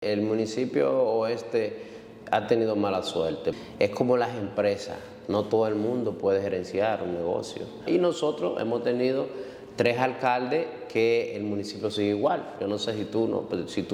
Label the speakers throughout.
Speaker 1: El municipio oeste ha tenido mala suerte. Es como las empresas, no todo el mundo puede gerenciar un negocio. Y nosotros hemos tenido 3 alcaldes que el municipio sigue igual. Yo no sé si tú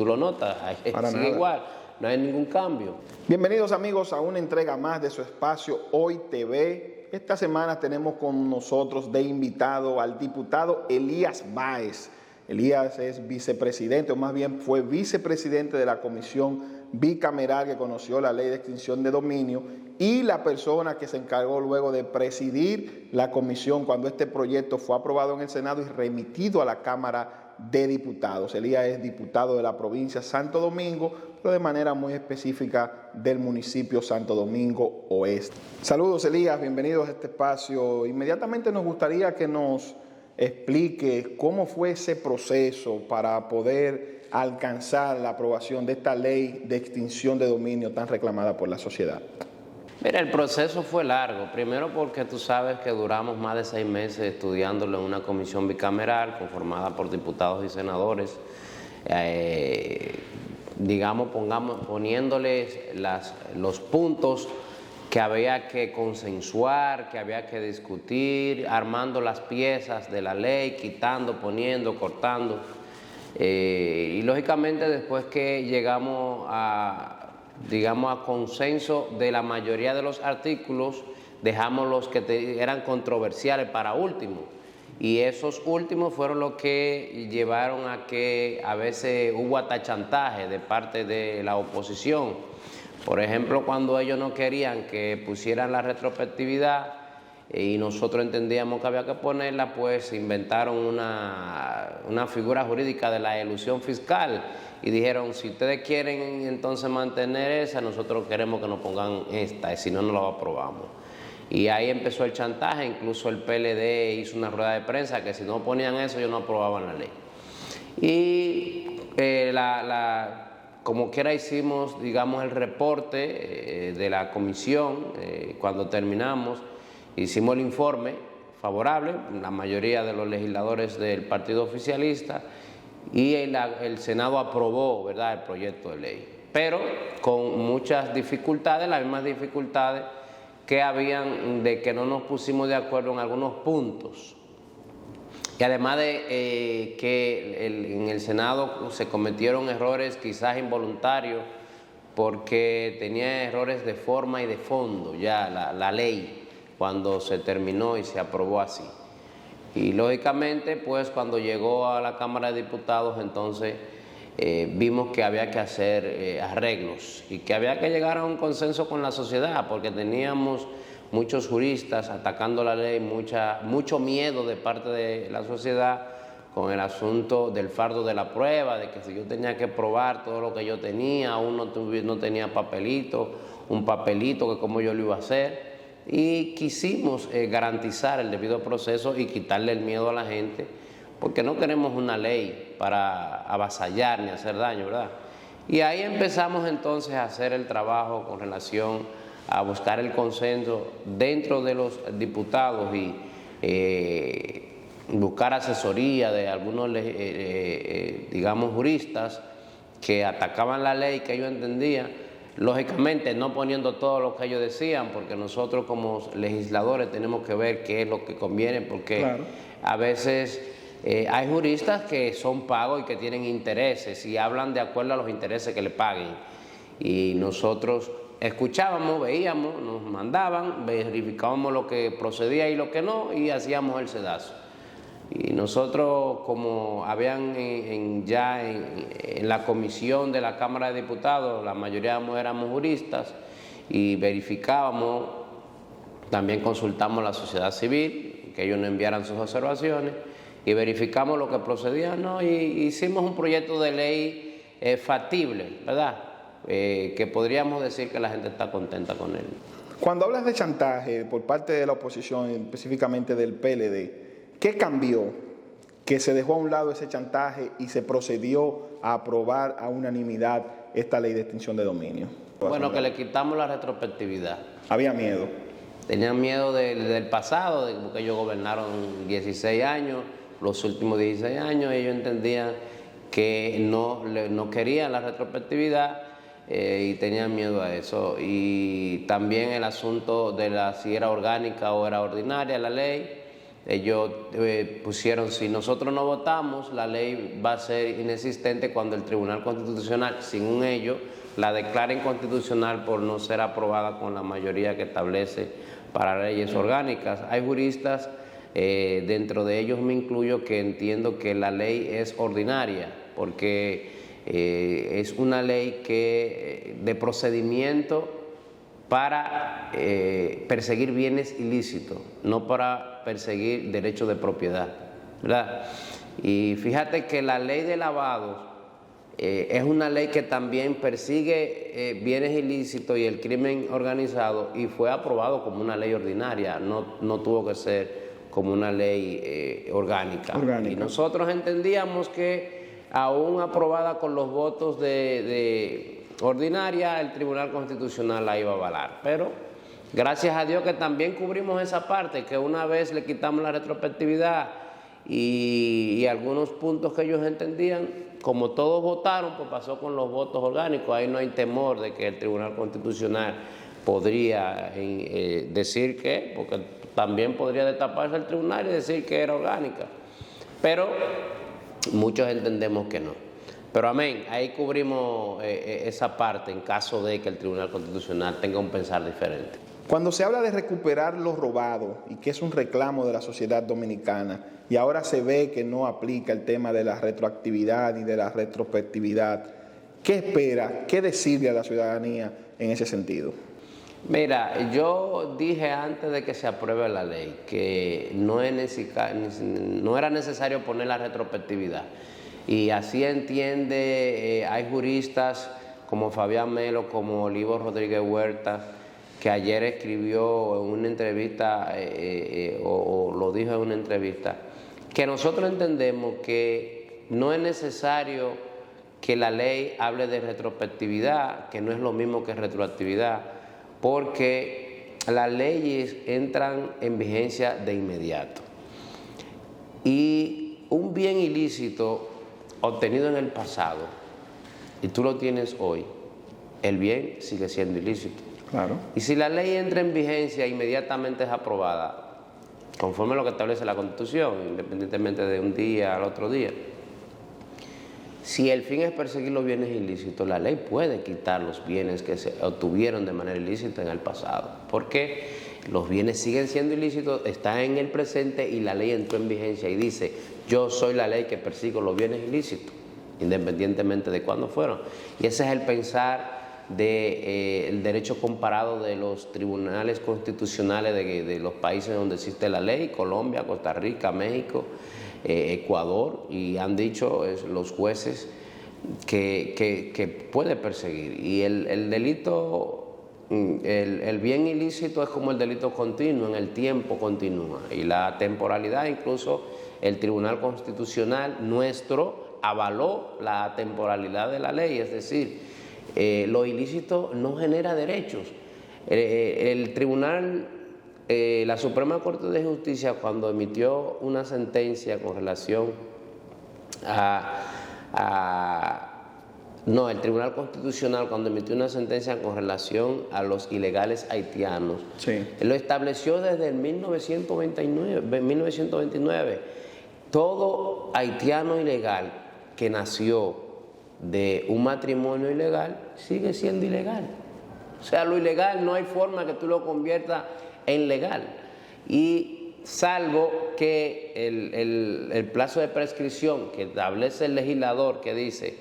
Speaker 1: lo notas, sigue igual, no hay ningún cambio.
Speaker 2: Bienvenidos amigos a una entrega más de su espacio Hoy TV. Esta semana tenemos con nosotros de invitado al diputado Elías Báez. Elías es vicepresidente, o más bien fue vicepresidente de la comisión bicameral que conoció la ley de extinción de dominio y la persona que se encargó luego de presidir la comisión cuando este proyecto fue aprobado en el Senado y remitido a la Cámara de Diputados. Elías es diputado de la provincia Santo Domingo, pero de manera muy específica del municipio Santo Domingo Oeste. Saludos Elías, bienvenidos a este espacio. Inmediatamente nos gustaría que nos explique cómo fue ese proceso para poder alcanzar la aprobación de esta ley de extinción de dominio tan reclamada por la sociedad.
Speaker 1: Mira, el proceso fue largo, primero porque tú sabes que duramos más de 6 meses estudiándolo en una comisión bicameral conformada por diputados y senadores, poniéndoles los puntos que había que consensuar, que había que discutir, armando las piezas de la ley, quitando, poniendo, cortando. Y lógicamente después que llegamos a consenso de la mayoría de los artículos, dejamos los que eran controversiales para último. Y esos últimos fueron los que llevaron a que a veces hubo hasta chantaje de parte de la oposición. Por ejemplo, cuando ellos no querían que pusieran la retrospectividad y nosotros entendíamos que había que ponerla, pues inventaron una figura jurídica de la elusión fiscal y dijeron, si ustedes quieren entonces mantener esa, nosotros queremos que nos pongan esta, y si no, no la aprobamos. Y ahí empezó el chantaje, incluso el PLD hizo una rueda de prensa que si no ponían eso, ellos no aprobaban la ley. Y como quiera hicimos, el reporte de la comisión, cuando terminamos, hicimos el informe favorable, la mayoría de los legisladores del partido oficialista, y el Senado aprobó, ¿verdad?, el proyecto de ley, pero con muchas dificultades, las mismas dificultades que habían de que no nos pusimos de acuerdo en algunos puntos. Y además de que en el Senado se cometieron errores quizás involuntarios porque tenía errores de forma y de fondo ya la ley cuando se terminó y se aprobó así. Y lógicamente pues cuando llegó a la Cámara de Diputados entonces vimos que había que hacer arreglos y que había que llegar a un consenso con la sociedad porque teníamos muchos juristas atacando la ley, mucho miedo de parte de la sociedad con el asunto del fardo de la prueba, de que si yo tenía que probar todo lo que yo tenía, uno no tenía un papelito que cómo yo lo iba a hacer. Y quisimos garantizar el debido proceso y quitarle el miedo a la gente, porque no queremos una ley para avasallar ni hacer daño, ¿verdad? Y ahí empezamos entonces a hacer el trabajo con relación a buscar el consenso dentro de los diputados y buscar asesoría de algunos, juristas que atacaban la ley que ellos entendían, lógicamente no poniendo todo lo que ellos decían, porque nosotros como legisladores tenemos que ver qué es lo que conviene, porque claro, a veces hay juristas que son pagos y que tienen intereses y hablan de acuerdo a los intereses que le paguen. Y nosotros escuchábamos, veíamos, nos mandaban, verificábamos lo que procedía y lo que no, y hacíamos el sedazo. Y nosotros, como habían en la comisión de la Cámara de Diputados, la mayoría éramos juristas y verificábamos, también consultamos a la sociedad civil, que ellos nos enviaran sus observaciones, y verificamos lo que procedía, ¿no? Y hicimos un proyecto de ley factible, ¿verdad?, que podríamos decir que la gente está contenta con él.
Speaker 2: Cuando hablas de chantaje por parte de la oposición, específicamente del PLD, ¿qué cambió? Que se dejó a un lado ese chantaje y se procedió a aprobar a unanimidad esta ley de extinción de dominio.
Speaker 1: Bueno, que le quitamos la retrospectividad.
Speaker 2: Había miedo.
Speaker 1: Tenían miedo del pasado, porque ellos gobernaron 16 años, los últimos 16 años ellos entendían que no querían la retrospectividad y tenían miedo a eso. Y también el asunto de si era orgánica o era ordinaria la ley, ellos pusieron, si nosotros no votamos, la ley va a ser inexistente cuando el Tribunal Constitucional, sin ello, la declara inconstitucional por no ser aprobada con la mayoría que establece para leyes orgánicas. Hay juristas, dentro de ellos me incluyo, que entiendo que la ley es ordinaria, porque es una ley de procedimiento para perseguir bienes ilícitos, no para perseguir derechos de propiedad, ¿verdad? Y fíjate que la ley de lavados es una ley que también persigue bienes ilícitos y el crimen organizado, y fue aprobado como una ley ordinaria, no tuvo que ser como una ley orgánica. Y nosotros entendíamos que aún aprobada con los votos de ordinaria, el Tribunal Constitucional la iba a avalar. Pero gracias a Dios que también cubrimos esa parte, que una vez le quitamos la retrospectividad y algunos puntos que ellos entendían, como todos votaron, pues pasó con los votos orgánicos. Ahí no hay temor de que el Tribunal Constitucional podría decir que, porque también podría destaparse el tribunal y decir que era orgánica. Pero muchos entendemos que no. Pero amén, ahí cubrimos esa parte en caso de que el Tribunal Constitucional tenga un pensar diferente.
Speaker 2: Cuando se habla de recuperar lo robado y que es un reclamo de la sociedad dominicana, y ahora se ve que no aplica el tema de la retroactividad y de la retrospectividad, ¿qué espera, qué decirle a la ciudadanía en ese sentido?
Speaker 1: Mira, yo dije antes de que se apruebe la ley que no era necesario poner la retrospectividad. Y así entiende, hay juristas como Fabián Melo, como Olivo Rodríguez Huerta, que ayer escribió en una entrevista, o lo dijo en una entrevista, que nosotros entendemos que no es necesario que la ley hable de retrospectividad, que no es lo mismo que retroactividad, porque las leyes entran en vigencia de inmediato. Y un bien ilícito obtenido en el pasado, y tú lo tienes hoy, el bien sigue siendo ilícito.
Speaker 2: Claro.
Speaker 1: Y si la ley entra en vigencia, inmediatamente es aprobada, conforme a lo que establece la Constitución, independientemente de un día al otro día. Si el fin es perseguir los bienes ilícitos, la ley puede quitar los bienes que se obtuvieron de manera ilícita en el pasado, porque los bienes siguen siendo ilícitos, están en el presente y la ley entró en vigencia y dice: yo soy la ley que persigo los bienes ilícitos, independientemente de cuándo fueron. Y ese es el pensar del derecho comparado de los tribunales constitucionales de los países donde existe la ley: Colombia, Costa Rica, México, Ecuador, y han dicho los jueces que puede perseguir. Y el delito, el bien ilícito es como el delito continuo, en el tiempo continúa, y la temporalidad, incluso el Tribunal Constitucional nuestro avaló la temporalidad de la ley, es decir, lo ilícito no genera derechos. El tribunal, la Suprema Corte de Justicia, cuando emitió una sentencia con relación el Tribunal Constitucional, cuando emitió una sentencia con relación a los ilegales haitianos, sí, lo estableció desde el 1929. Todo haitiano ilegal que nació de un matrimonio ilegal sigue siendo ilegal. O sea, lo ilegal no hay forma que tú lo conviertas en legal. Y salvo que el plazo de prescripción que establece el legislador, que dice,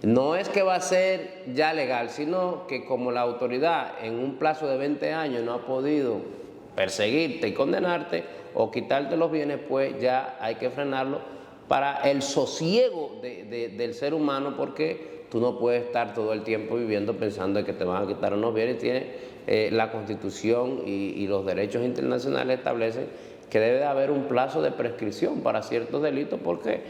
Speaker 1: no es que va a ser ya legal, sino que como la autoridad en un plazo de 20 años no ha podido perseguirte y condenarte o quitarte los bienes, pues ya hay que frenarlo para el sosiego del ser humano, porque tú no puedes estar todo el tiempo viviendo pensando que te van a quitar unos bienes. Tiene la Constitución y los derechos internacionales establecen que debe de haber un plazo de prescripción para ciertos delitos, porque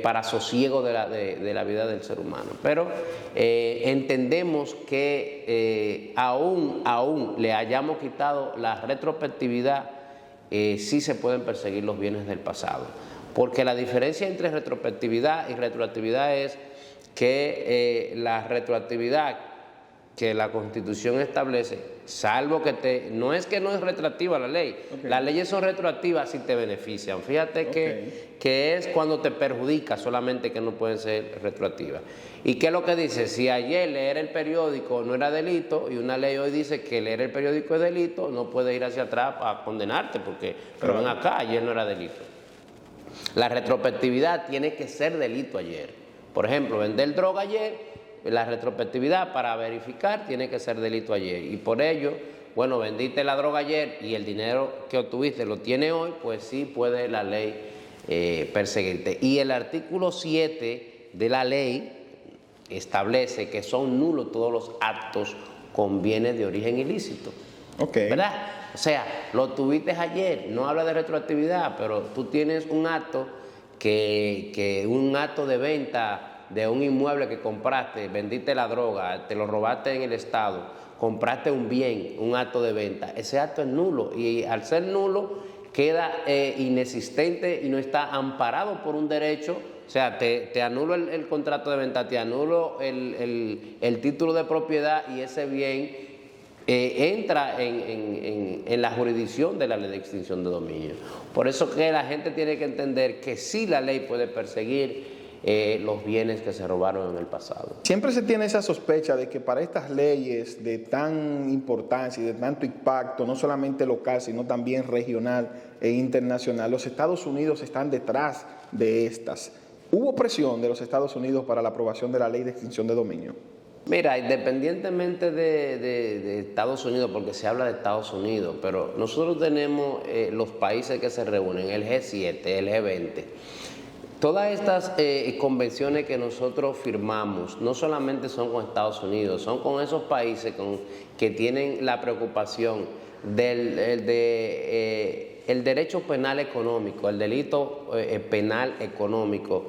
Speaker 1: para sosiego de la vida del ser humano. Pero entendemos que aún le hayamos quitado la retrospectividad, sí se pueden perseguir los bienes del pasado, porque la diferencia entre retrospectividad y retroactividad es que la retroactividad que la Constitución establece, salvo que no es retroactiva la ley, las leyes son retroactivas si te benefician. Fíjate que es cuando te perjudica solamente que no pueden ser retroactivas. ¿Y qué es lo que dice? Si ayer leer el periódico no era delito y una ley hoy dice que leer el periódico es delito, no puedes ir hacia atrás para condenarte, pero ven acá, ayer no era delito. La retrospectividad tiene que ser delito ayer. Por ejemplo, vender droga ayer, la retrospectividad para verificar tiene que ser delito ayer. Y por ello, bueno, vendiste la droga ayer y el dinero que obtuviste lo tiene hoy, pues sí puede la ley perseguirte. Y el artículo 7 de la ley establece que son nulos todos los actos con bienes de origen ilícito. ¿Verdad? O sea, lo tuviste ayer, no habla de retroactividad, pero tú tienes un acto un acto de venta de un inmueble que compraste, vendiste la droga, te lo robaste en el Estado, compraste un bien, un acto de venta, ese acto es nulo y al ser nulo queda inexistente y no está amparado por un derecho. O sea, te anulo el contrato de venta, te anulo el título de propiedad y ese bien entra en la jurisdicción de la ley de extinción de dominio. Por eso que la gente tiene que entender que sí la ley puede perseguir los bienes que se robaron en el pasado.
Speaker 2: Siempre se tiene esa sospecha de que para estas leyes de tan importancia y de tanto impacto, no solamente local, sino también regional e internacional, los Estados Unidos están detrás de estas. ¿Hubo presión de los Estados Unidos para la aprobación de la ley de extinción de dominio?
Speaker 1: Mira, independientemente de Estados Unidos, porque se habla de Estados Unidos, pero nosotros tenemos los países que se reúnen, el G7, el G20. Todas estas convenciones que nosotros firmamos no solamente son con Estados Unidos, son con esos países que tienen la preocupación del derecho penal económico, el delito penal económico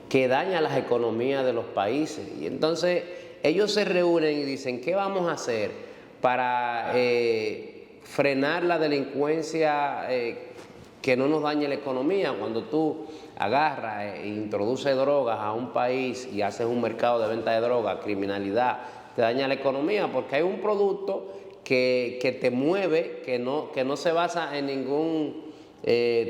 Speaker 1: que daña las economías de los países. Y entonces ellos se reúnen y dicen, ¿qué vamos a hacer para frenar la delincuencia que no nos dañe la economía? Cuando tú agarras e introduces drogas a un país y haces un mercado de venta de drogas, criminalidad, te daña la economía porque hay un producto que te mueve, que no se basa en ningún...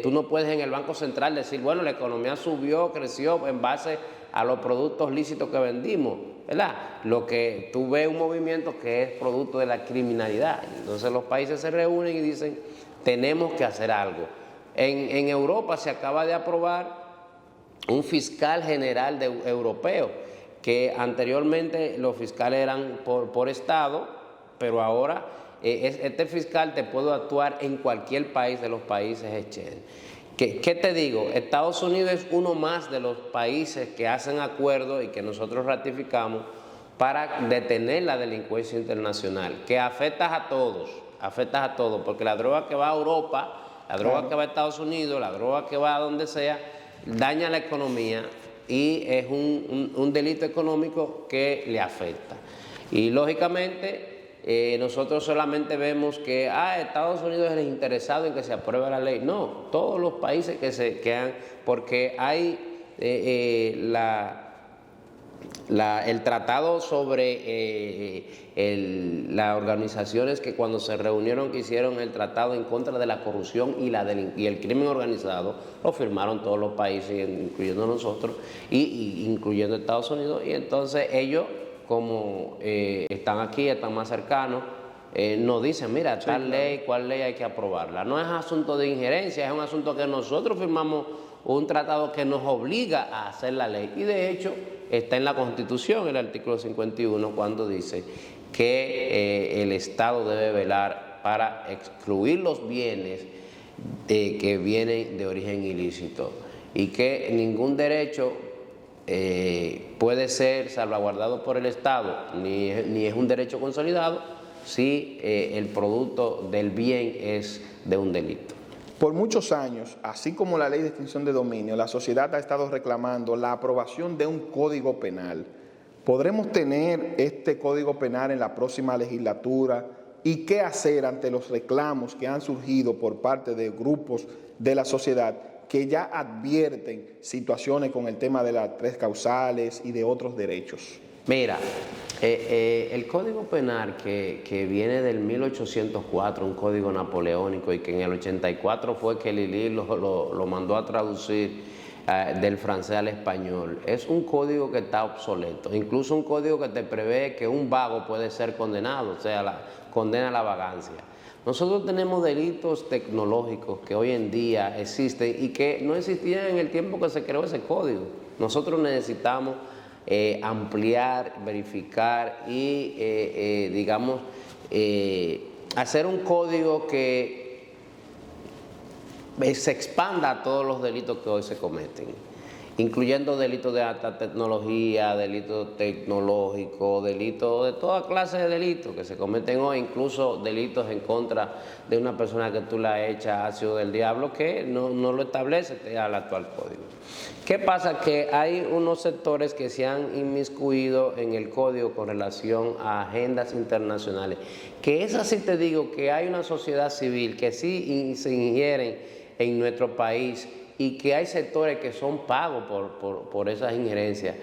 Speaker 1: tú no puedes en el Banco Central decir, bueno, la economía subió, creció en base a los productos lícitos que vendimos, ¿verdad? Lo que tú ves un movimiento que es producto de la criminalidad. Entonces los países se reúnen y dicen, tenemos que hacer algo. En Europa se acaba de aprobar un fiscal general europeo, que anteriormente los fiscales eran por estado, pero ahora este fiscal te puede actuar en cualquier país de los países Schengen. ¿Qué te digo? Estados Unidos es uno más de los países que hacen acuerdos y que nosotros ratificamos para detener la delincuencia internacional, que afecta a todos, porque la droga que va a Europa, la droga que va a Estados Unidos, la droga que va a donde sea, daña la economía y es un delito económico que le afecta. Y lógicamente nosotros solamente vemos que Estados Unidos es interesado en que se apruebe la ley. No, todos los países que se quedan, porque hay el tratado sobre las organizaciones que cuando se reunieron, que hicieron el tratado en contra de la corrupción y el crimen organizado, lo firmaron todos los países, incluyendo nosotros, y incluyendo Estados Unidos, y entonces ellos, como están aquí, están más cercanos, nos dicen, mira, tal ley, cuál ley hay que aprobarla. No es asunto de injerencia, es un asunto que nosotros firmamos un tratado que nos obliga a hacer la ley. Y de hecho, está en la Constitución, el artículo 51, cuando dice que el Estado debe velar para excluir los bienes que vienen de origen ilícito y que ningún derecho puede ser salvaguardado por el Estado, ni es un derecho consolidado si el producto del bien es de un delito.
Speaker 2: Por muchos años, así como la ley de extinción de dominio, la sociedad ha estado reclamando la aprobación de un código penal. ¿Podremos tener este código penal en la próxima legislatura? ¿Y qué hacer ante los reclamos que han surgido por parte de grupos de la sociedad que ya advierten situaciones con el tema de las 3 causales y de otros derechos?
Speaker 1: Mira, el Código Penal que viene del 1804, un código napoleónico, y que en el 84 fue que Lili lo mandó a traducir del francés al español, es un código que está obsoleto, incluso un código que te prevé que un vago puede ser condenado, o sea, condena a la vagancia. Nosotros tenemos delitos tecnológicos que hoy en día existen y que no existían en el tiempo que se creó ese código. Nosotros necesitamos ampliar, verificar y, digamos, hacer un código que se expanda a todos los delitos que hoy se cometen, incluyendo delitos de alta tecnología, delitos tecnológicos, delitos de toda clase de delitos que se cometen hoy, incluso delitos en contra de una persona que tú la echas ácido del diablo, que no lo establece el actual código. ¿Qué pasa? Que hay unos sectores que se han inmiscuido en el código con relación a agendas internacionales, que es así, te digo, que hay una sociedad civil que sí se ingieren en nuestro país y que hay sectores que son pagos por esas injerencias.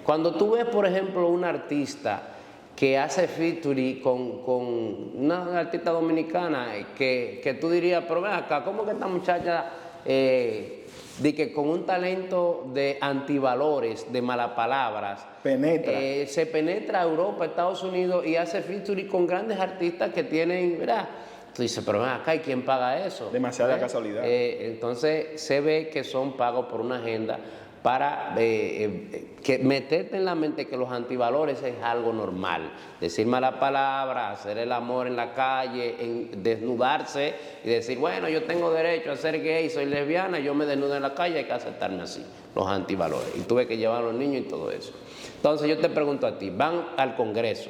Speaker 1: Cuando tú ves, por ejemplo, un artista que hace featuring con una artista dominicana que tú dirías, pero ven acá, ¿cómo que esta muchacha de que con un talento de antivalores, de malas palabras, se penetra a Europa, Estados Unidos y hace featuring con grandes artistas que tienen, ¿verdad? Tú dices, pero ven acá, ¿y quién paga eso?
Speaker 2: Demasiada casualidad.
Speaker 1: Entonces se ve que son pagos por una agenda para que meterte en la mente que los antivalores es algo normal. Decir malas palabras, hacer el amor en la calle, desnudarse y decir, bueno, yo tengo derecho a ser gay, soy lesbiana, yo me desnudo en la calle, hay que aceptarme así. Los antivalores. Y tuve que llevar a los niños y todo eso. Entonces yo te pregunto a ti, van al Congreso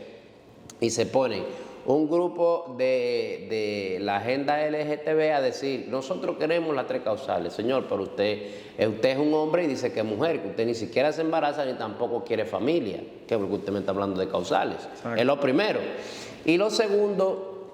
Speaker 1: y se ponen un grupo de la agenda LGTB a decir, nosotros queremos las 3 causales. Señor, pero usted es un hombre y dice que es mujer, que usted ni siquiera se embaraza ni tampoco quiere familia, que porque usted me está hablando de causales. Exacto. Es lo primero. Y lo segundo,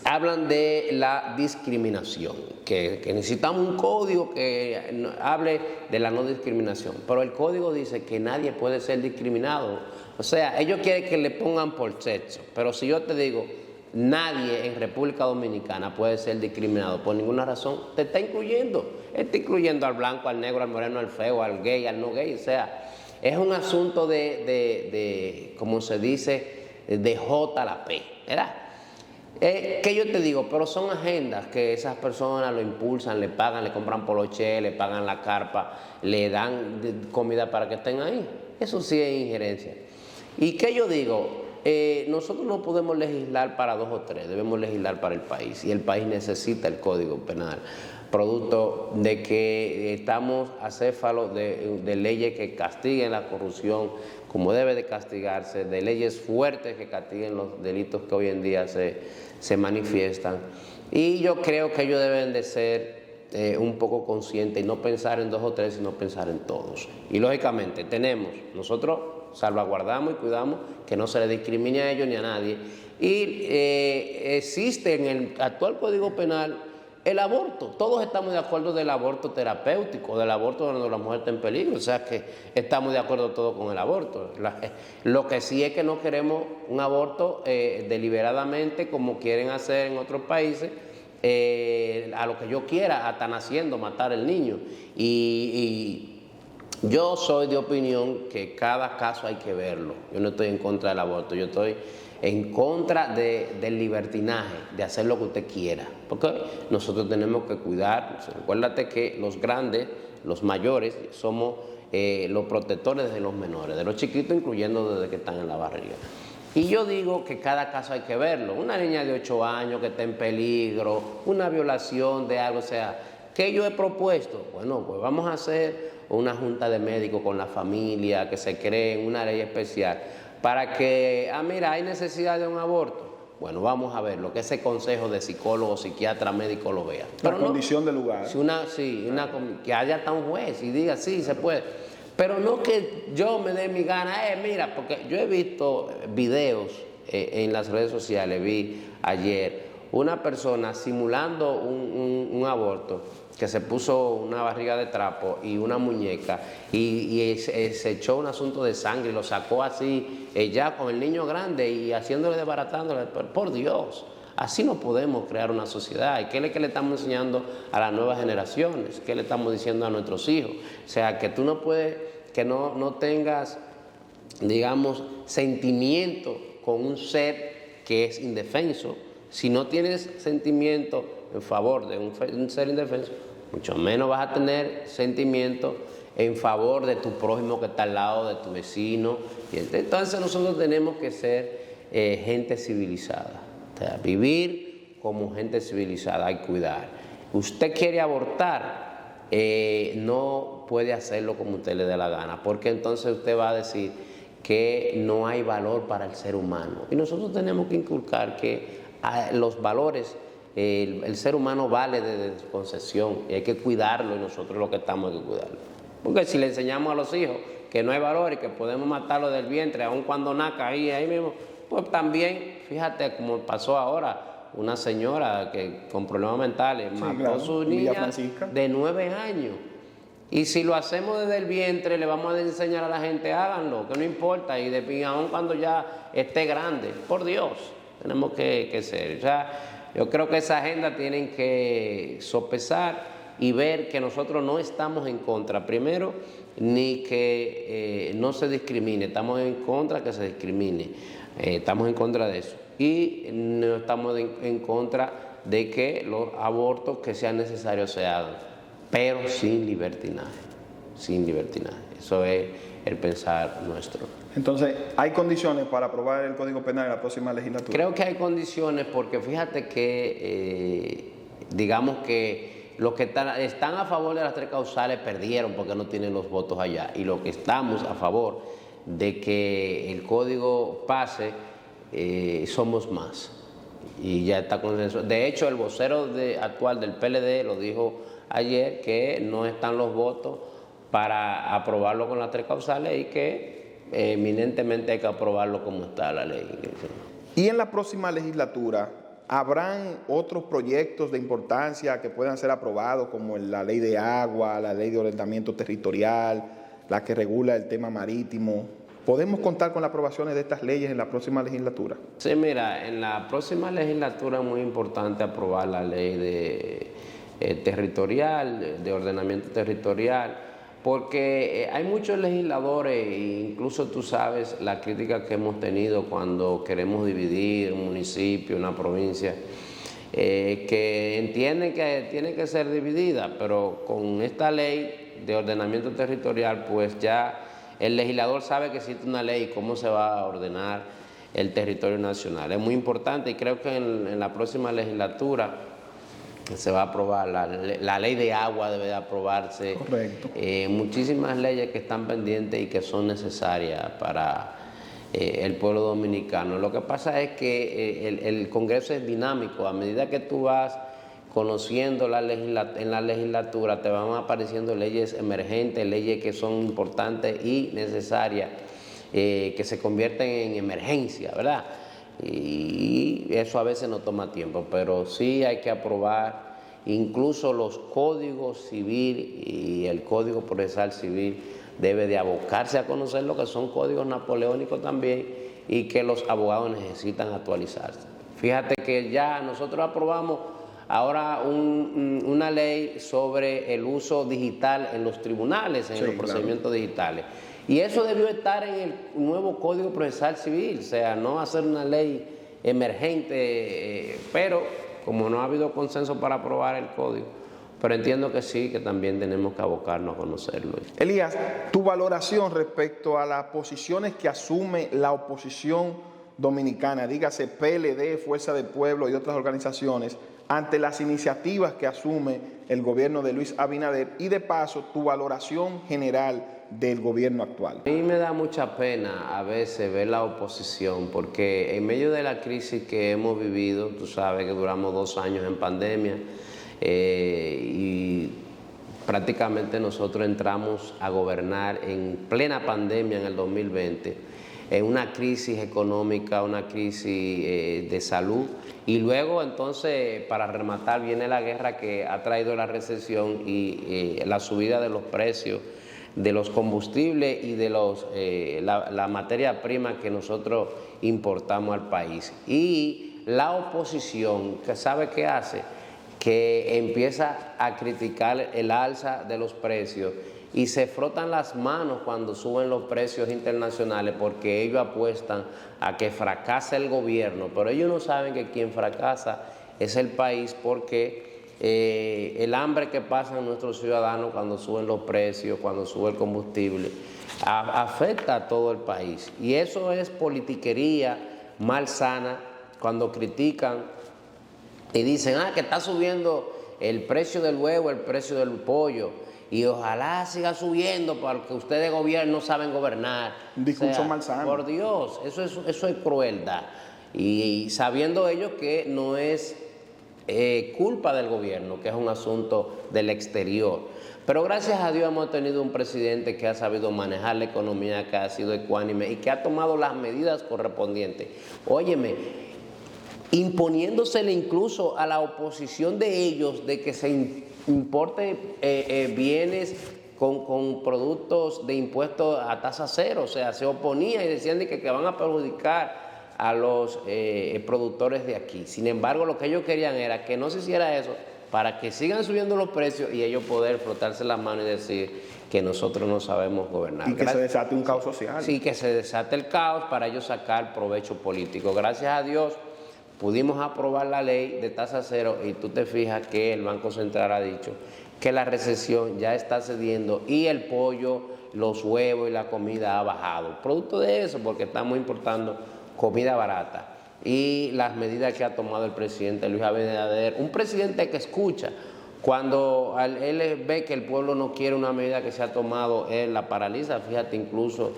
Speaker 1: hablan de la discriminación, que necesitamos un código que hable de la no discriminación, pero el código dice que nadie puede ser discriminado. O sea, ellos quieren que le pongan por sexo, pero si yo te digo, nadie en República Dominicana puede ser discriminado por ninguna razón, te está incluyendo. Está incluyendo al blanco, al negro, al moreno, al feo, al gay, al no gay. O sea, es un asunto de como se dice, de J a la P, ¿verdad? ¿Qué yo te digo? Pero son agendas que esas personas lo impulsan, le pagan, le compran poloché, le pagan la carpa, le dan comida para que estén ahí. Eso sí es injerencia. ¿Y qué yo digo? Nosotros no podemos legislar para 2 o 3, debemos legislar para el país. Y el país necesita el Código Penal, producto de que estamos acéfalos de leyes que castiguen la corrupción como debe de castigarse, de leyes fuertes que castiguen los delitos que hoy en día se manifiestan. Y yo creo que ellos deben de ser un poco conscientes y no pensar en 2 o 3, sino pensar en todos. Y lógicamente nosotros salvaguardamos y cuidamos que no se le discrimine a ellos ni a nadie. Y existe en el actual Código Penal el aborto. Todos estamos de acuerdo del aborto terapéutico, del aborto donde la mujer está en peligro. O sea que estamos de acuerdo todos con el aborto. Lo que sí es que no queremos un aborto deliberadamente como quieren hacer en otros países, a lo que yo quiera, hasta naciendo, matar al niño. Y yo soy de opinión que cada caso hay que verlo. Yo no estoy en contra del aborto, yo estoy en contra del libertinaje, de hacer lo que usted quiera. Porque nosotros tenemos que cuidar. Recuérdate que los grandes, los mayores, somos los protectores de los menores, de los chiquitos, incluyendo desde que están en la barriga. Y yo digo que cada caso hay que verlo. Una niña de 8 años que está en peligro, una violación de algo, o sea, ¿qué yo he propuesto? Bueno, pues vamos a hacer una junta de médicos con la familia, que se cree una ley especial, para que, mira, hay necesidad de un aborto. Bueno, vamos a ver lo que ese consejo de psicólogo, psiquiatra, médico lo vea.
Speaker 2: La condición del lugar.
Speaker 1: Que haya hasta un juez y diga, sí, se puede. Pero no que yo me dé mi gana, mira, porque yo he visto videos en las redes sociales, vi ayer una persona simulando un aborto, que se puso una barriga de trapo y una muñeca y se echó un asunto de sangre y lo sacó así, ya con el niño grande y haciéndole desbaratándole, por Dios. Así no podemos crear una sociedad. ¿Y qué es lo que le estamos enseñando a las nuevas generaciones? ¿Qué le estamos diciendo a nuestros hijos? O sea, que tú no puedes, que no tengas, digamos, sentimiento con un ser que es indefenso. Si no tienes sentimiento en favor de un ser indefenso, mucho menos vas a tener sentimiento en favor de tu prójimo que está al lado, de tu vecino. Y entonces nosotros tenemos que ser gente civilizada. O sea, vivir como gente civilizada y cuidar. Usted quiere abortar, no puede hacerlo como usted le dé la gana, porque entonces usted va a decir que no hay valor para el ser humano. Y nosotros tenemos que inculcar que los valores, el ser humano vale desde su concepción y hay que cuidarlo y nosotros lo que estamos hay que cuidarlo. Porque si le enseñamos a los hijos que no hay valor y que podemos matarlo del vientre aun cuando nazca ahí mismo, pues también, fíjate como pasó ahora, una señora que con problemas mentales mató a su niña de 9 años. Y si lo hacemos desde el vientre, le vamos a enseñar a la gente, háganlo, que no importa, y aun cuando ya esté grande, por Dios, tenemos que ser. O sea, yo creo que esa agenda tienen que sopesar y ver que nosotros no estamos en contra, primero, ni que no se discrimine, estamos en contra que se discrimine. Estamos en contra de eso y no estamos en contra de que los abortos que sean necesarios se hagan, pero sin libertinaje, sin libertinaje. Eso es el pensar nuestro.
Speaker 2: Entonces, ¿hay condiciones para aprobar el Código Penal en la próxima legislatura?
Speaker 1: Creo que hay condiciones porque fíjate que, digamos que los que están a favor de las 3 causales perdieron porque no tienen los votos allá, y los que estamos a favor de que el código pase, somos más. Y ya está consensuado. De hecho, el vocero actual del PLD lo dijo ayer, que no están los votos para aprobarlo con las 3 causales y que eminentemente hay que aprobarlo como está la ley.
Speaker 2: Y en la próxima legislatura, ¿habrán otros proyectos de importancia que puedan ser aprobados, como la ley de agua, la ley de ordenamiento territorial, la que regula el tema marítimo? ¿Podemos contar con las aprobaciones de estas leyes en la próxima legislatura?
Speaker 1: Sí, mira, en la próxima legislatura es muy importante aprobar la ley de territorial, de ordenamiento territorial, porque hay muchos legisladores, incluso tú sabes la crítica que hemos tenido cuando queremos dividir un municipio, una provincia, que entienden que tiene que ser dividida, pero con esta ley de ordenamiento territorial, pues ya el legislador sabe que existe una ley y cómo se va a ordenar el territorio nacional. Es muy importante y creo que en la próxima legislatura se va a aprobar la ley de agua, debe de aprobarse.
Speaker 2: Correcto.
Speaker 1: Muchísimas leyes que están pendientes y que son necesarias para el pueblo dominicano. Lo que pasa es que el Congreso es dinámico. A medida que tú vas conociendo en la legislatura, te van apareciendo leyes emergentes, leyes que son importantes y necesarias, que se convierten en emergencia, ¿verdad? Y eso a veces no toma tiempo, pero sí hay que aprobar incluso los códigos civil y el Código Procesal Civil debe de abocarse a conocer lo que son códigos napoleónicos también y que los abogados necesitan actualizarse. Fíjate que ya nosotros aprobamos ahora una ley sobre el uso digital en los tribunales, en los procedimientos digitales. Y eso debió estar en el nuevo Código Procesal Civil, o sea, no hacer una ley emergente, pero como no ha habido consenso para aprobar el código, pero entiendo que sí, que también tenemos que abocarnos a conocerlo.
Speaker 2: Elías, tu valoración respecto a las posiciones que asume la oposición dominicana, dígase PLD, Fuerza del Pueblo y otras organizaciones, ante las iniciativas que asume el gobierno de Luis Abinader, y de paso tu valoración general del gobierno actual.
Speaker 1: A mí me da mucha pena a veces ver la oposición, porque en medio de la crisis que hemos vivido, tú sabes que duramos 2 años en pandemia, y prácticamente nosotros entramos a gobernar en plena pandemia en el 2020. una crisis económica, una crisis de salud, y luego entonces para rematar viene la guerra que ha traído la recesión y la subida de los precios de los combustibles y de la materia prima que nosotros importamos al país. Y la oposición, que sabe qué hace, que empieza a criticar el alza de los precios y se frotan las manos cuando suben los precios internacionales porque ellos apuestan a que fracase el gobierno, pero ellos no saben que quien fracasa es el país, porque el hambre que pasan nuestros ciudadanos cuando suben los precios, cuando sube el combustible, afecta a todo el país. Y eso es politiquería malsana cuando critican y dicen, que está subiendo el precio del huevo, el precio del pollo, y ojalá siga subiendo porque ustedes gobierno saben gobernar.
Speaker 2: Un discurso malsano.
Speaker 1: Por Dios, eso es crueldad. Y sabiendo ellos que no es culpa del gobierno, que es un asunto del exterior. Pero gracias a Dios hemos tenido un presidente que ha sabido manejar la economía, que ha sido ecuánime y que ha tomado las medidas correspondientes. Óyeme, imponiéndosele incluso a la oposición de ellos de que se importe bienes con productos de impuestos a tasa cero. O sea, se oponía y decían que van a perjudicar a los productores de aquí. Sin embargo, lo que ellos querían era que no se hiciera eso para que sigan subiendo los precios y ellos poder frotarse las manos y decir que nosotros no sabemos gobernar.
Speaker 2: Y que se desate un caos social.
Speaker 1: Sí, que se desate el caos para ellos sacar provecho político. Gracias a Dios pudimos aprobar la ley de tasa cero y tú te fijas que el Banco Central ha dicho que la recesión ya está cediendo y el pollo, los huevos y la comida ha bajado. Producto de eso, porque estamos importando comida barata, y las medidas que ha tomado el presidente Luis Abinader, un presidente que escucha. Cuando él ve que el pueblo no quiere una medida que se ha tomado, él la paraliza. Fíjate, incluso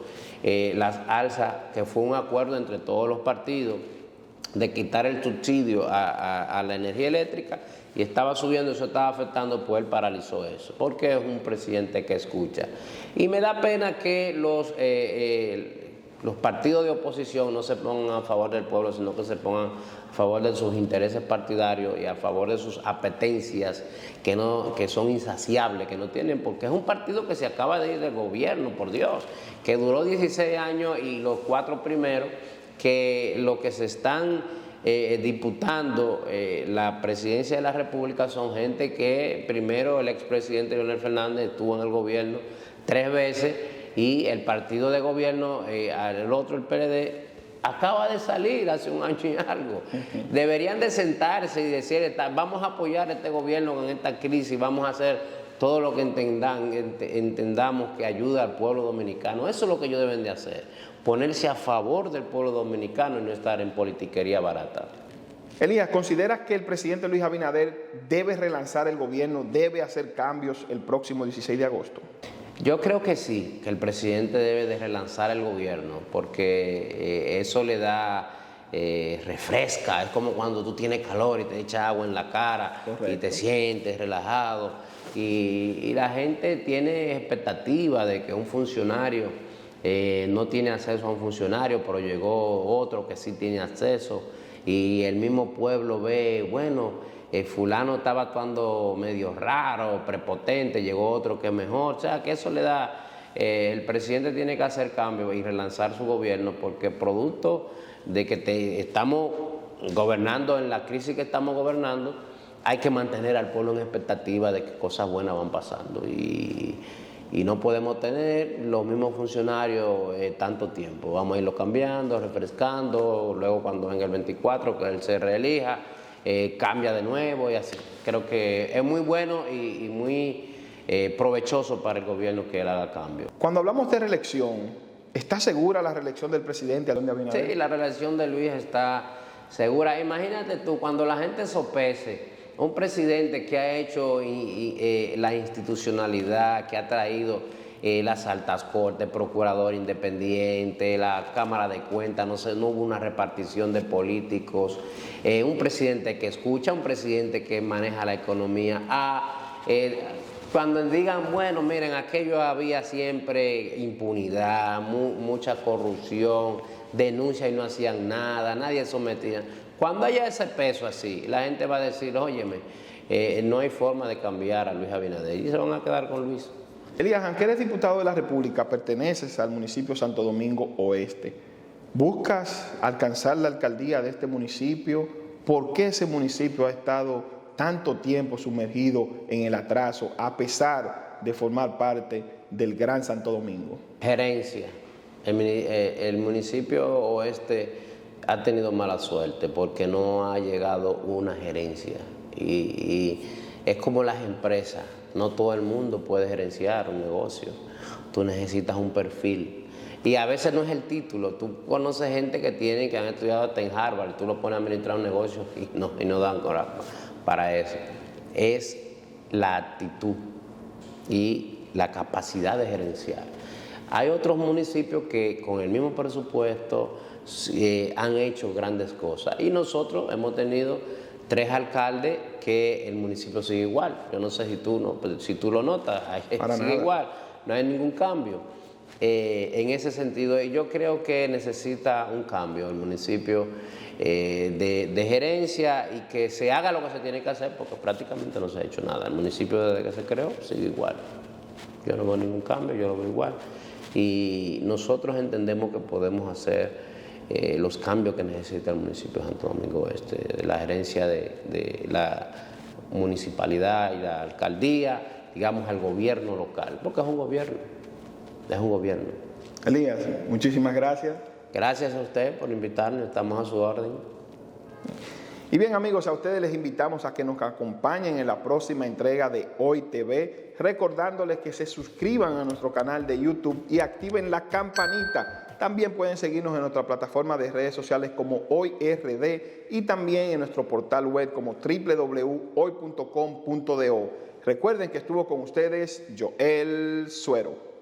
Speaker 1: las alzas, que fue un acuerdo entre todos los partidos de quitar el subsidio a la energía eléctrica, y estaba subiendo, eso estaba afectando, pues él paralizó eso, porque es un presidente que escucha. Y me da pena que los partidos de oposición no se pongan a favor del pueblo, sino que se pongan a favor de sus intereses partidarios y a favor de sus apetencias que son insaciables, que no tienen, porque es un partido que se acaba de ir del gobierno, por Dios, que duró 16 años y los 4 primeros, que lo que se están disputando la presidencia de la República son gente que primero el expresidente Leonel Fernández estuvo en el gobierno 3 veces, y el partido de gobierno, el otro, el PLD, acaba de salir hace 1 año y algo. Deberían de sentarse y decir, vamos a apoyar a este gobierno en esta crisis, vamos a hacer todo lo que entendamos que ayuda al pueblo dominicano. Eso es lo que ellos deben de hacer, ponerse a favor del pueblo dominicano y no estar en politiquería barata.
Speaker 2: Elías, ¿consideras que el presidente Luis Abinader debe relanzar el gobierno, debe hacer cambios el próximo 16 de agosto?
Speaker 1: Yo creo que sí, que el presidente debe de relanzar el gobierno, porque eso le da, refresca. Es como cuando tú tienes calor y te echas agua en la cara. Correcto. Y te sientes relajado. Y la gente tiene expectativa de que un funcionario no tiene acceso a un funcionario, pero llegó otro que sí tiene acceso, y el mismo pueblo ve, bueno, fulano estaba actuando medio raro, prepotente, llegó otro que es mejor. O sea, que eso le da, el presidente tiene que hacer cambios y relanzar su gobierno, porque producto de que estamos gobernando en la crisis que estamos gobernando, hay que mantener al pueblo en expectativa de que cosas buenas van pasando, y no podemos tener los mismos funcionarios tanto tiempo. Vamos a irlo cambiando, refrescando, luego cuando venga el 24, que él se reelija, cambia de nuevo y así. Creo que es muy bueno y muy provechoso para el gobierno que él haga cambio.
Speaker 2: Cuando hablamos de reelección, ¿está segura la reelección del presidente Abinader?
Speaker 1: Sí, la reelección de Luis está segura. Imagínate tú, cuando la gente sopese un presidente que ha hecho la institucionalidad, que ha traído las altas cortes, procurador independiente, la Cámara de Cuentas, no hubo una repartición de políticos, un presidente que escucha, un presidente que maneja la economía, cuando digan, bueno, miren, aquello había siempre impunidad, mucha corrupción, denuncia y no hacían nada, nadie sometía. Cuando haya ese peso así, la gente va a decir, óyeme, no hay forma de cambiar a Luis Abinader y se van a quedar con Luis.
Speaker 2: Elías, aunque eres diputado de la República, perteneces al municipio Santo Domingo Oeste. ¿Buscas alcanzar la alcaldía de este municipio? ¿Por qué ese municipio ha estado tanto tiempo sumergido en el atraso a pesar de formar parte del Gran Santo Domingo?
Speaker 1: Gerencia. El municipio Oeste ha tenido mala suerte porque no ha llegado una gerencia. Y es como las empresas. No todo el mundo puede gerenciar un negocio. Tú necesitas un perfil. Y a veces no es el título. Tú conoces gente que han estudiado hasta en Harvard. Tú lo pones a administrar un negocio y no dan para eso. Es la actitud y la capacidad de gerenciar. Hay otros municipios que con el mismo presupuesto han hecho grandes cosas. Y nosotros hemos tenido 3 alcaldes que el municipio sigue igual. Yo no sé si tú lo notas, sigue igual, no hay ningún cambio. En ese sentido, yo creo que necesita un cambio el municipio de gerencia y que se haga lo que se tiene que hacer, porque prácticamente no se ha hecho nada. El municipio desde que se creó sigue igual. Yo no veo ningún cambio, yo lo veo igual. Y nosotros entendemos que podemos hacer los cambios que necesita el municipio de Santo Domingo Oeste, de la gerencia de la municipalidad y la alcaldía, digamos al gobierno local, porque es un gobierno.
Speaker 2: Elías, muchísimas gracias.
Speaker 1: Gracias a usted por invitarnos, estamos a su orden.
Speaker 2: Y bien amigos, a ustedes les invitamos a que nos acompañen en la próxima entrega de Hoy TV, recordándoles que se suscriban a nuestro canal de YouTube y activen la campanita. También pueden seguirnos en nuestra plataforma de redes sociales como Hoy RD y también en nuestro portal web como www.hoy.com.do. Recuerden que estuvo con ustedes Joel Suero.